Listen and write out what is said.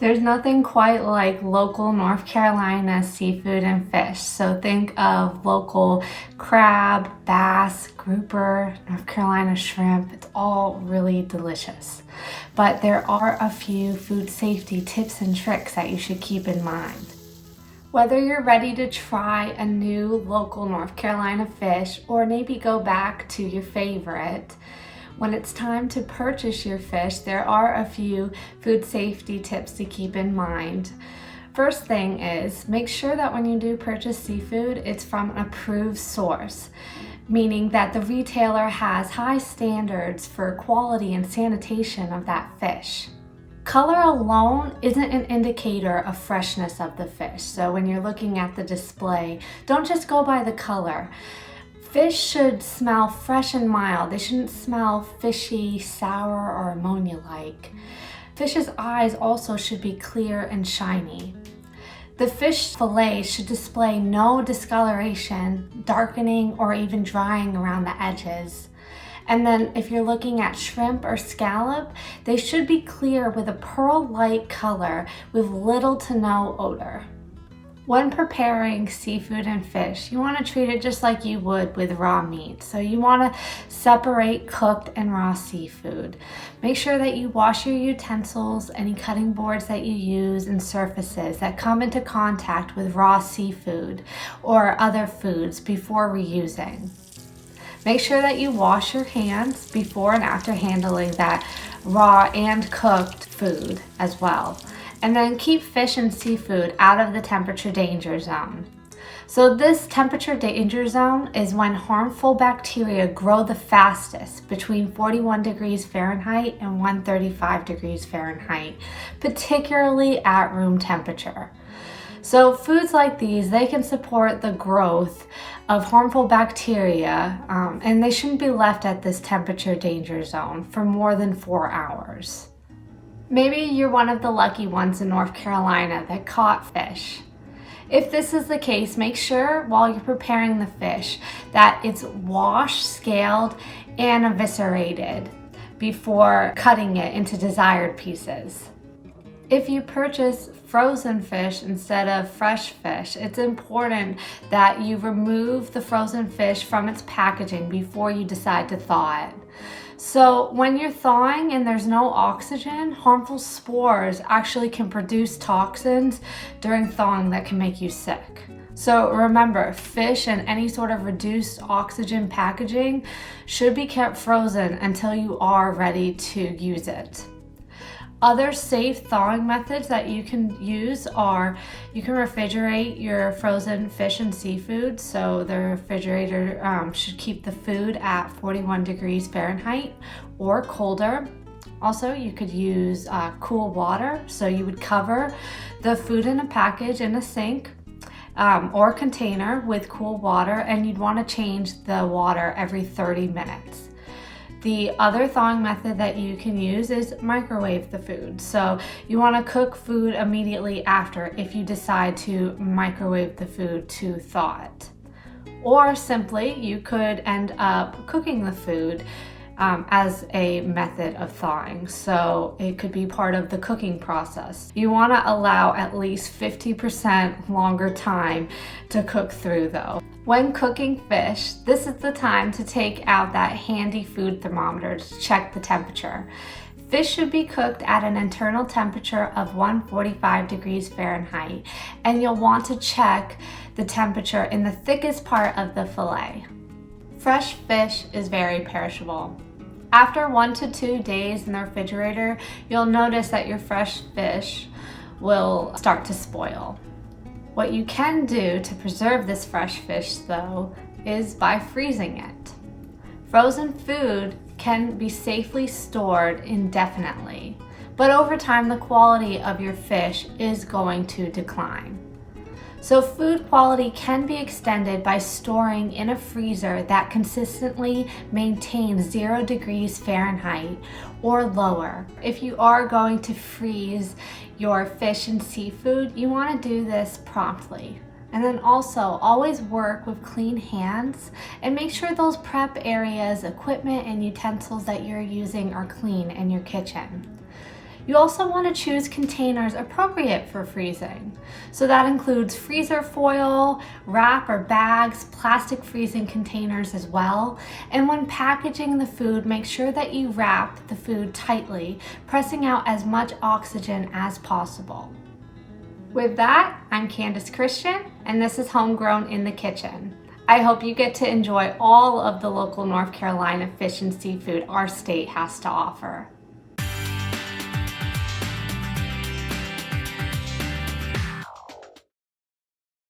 There's nothing quite like local North Carolina seafood and fish. So think of local crab, bass, grouper, North Carolina shrimp. It's all really delicious. But there are a few food safety tips and tricks that you should keep in mind. Whether you're ready to try a new local North Carolina fish or maybe go back to your favorite, when it's time to purchase your fish, there are a few food safety tips to keep in mind. First thing is, make sure that when you do purchase seafood, it's from an approved source, meaning that the retailer has high standards for quality and sanitation of that fish. Color alone isn't an indicator of freshness of the fish, so when you're looking at the display, don't just go by the color. Fish should smell fresh and mild. They shouldn't smell fishy, sour, or ammonia-like. Fish's eyes also should be clear and shiny. The fish fillet should display no discoloration, darkening, or even drying around the edges. And then if you're looking at shrimp or scallop, they should be clear with a pearl-like color with little to no odor. When preparing seafood and fish, you want to treat it just like you would with raw meat. So you want to separate cooked and raw seafood. Make sure that you wash your utensils, any cutting boards that you use, and surfaces that come into contact with raw seafood or other foods before reusing. Make sure that you wash your hands before and after handling that raw and cooked food as well. And then keep fish and seafood out of the temperature danger zone. So this temperature danger zone is when harmful bacteria grow the fastest, between 41 degrees Fahrenheit and 135 degrees Fahrenheit, particularly at room temperature. So foods like these, they can support the growth of harmful bacteria, and they shouldn't be left at this temperature danger zone for more than 4 hours. Maybe you're one of the lucky ones in North Carolina that caught fish. If this is the case, make sure while you're preparing the fish that it's washed, scaled, and eviscerated before cutting it into desired pieces. If you purchase frozen fish instead of fresh fish, it's important that you remove the frozen fish from its packaging before you decide to thaw it. So when you're thawing and there's no oxygen, harmful spores actually can produce toxins during thawing that can make you sick. So remember, fish and any sort of reduced oxygen packaging should be kept frozen until you are ready to use it. Other safe thawing methods that you can use are, you can refrigerate your frozen fish and seafood. So the refrigerator should keep the food at 41 degrees Fahrenheit or colder. Also, you could use cool water. So you would cover the food in a package in a sink or container with cool water, and you'd want to change the water every 30 minutes. The other thawing method that you can use is microwave the food. So you want to cook food immediately after if you decide to microwave the food to thaw it. Or simply, you could end up cooking the food as a method of thawing. So it could be part of the cooking process. You want to allow at least 50% longer time to cook through though. When cooking fish, this is the time to take out that handy food thermometer to check the temperature. Fish should be cooked at an internal temperature of 145 degrees Fahrenheit, and you'll want to check the temperature in the thickest part of the fillet. Fresh fish is very perishable. After 1 to 2 days in the refrigerator, you'll notice that your fresh fish will start to spoil. What you can do to preserve this fresh fish, though, is by freezing it. Frozen food can be safely stored indefinitely, but over time the quality of your fish is going to decline. So food quality can be extended by storing in a freezer that consistently maintains 0 degrees Fahrenheit or lower. If you are going to freeze your fish and seafood, you want to do this promptly. And then also always work with clean hands and make sure those prep areas, equipment, and utensils that you're using are clean in your kitchen. You also want to choose containers appropriate for freezing. So that includes freezer foil, wrap or bags, plastic freezing containers as well. And when packaging the food, make sure that you wrap the food tightly, pressing out as much oxygen as possible. With that, I'm Candace Christian, and this is Homegrown in the Kitchen. I hope you get to enjoy all of the local North Carolina fish and seafood our state has to offer.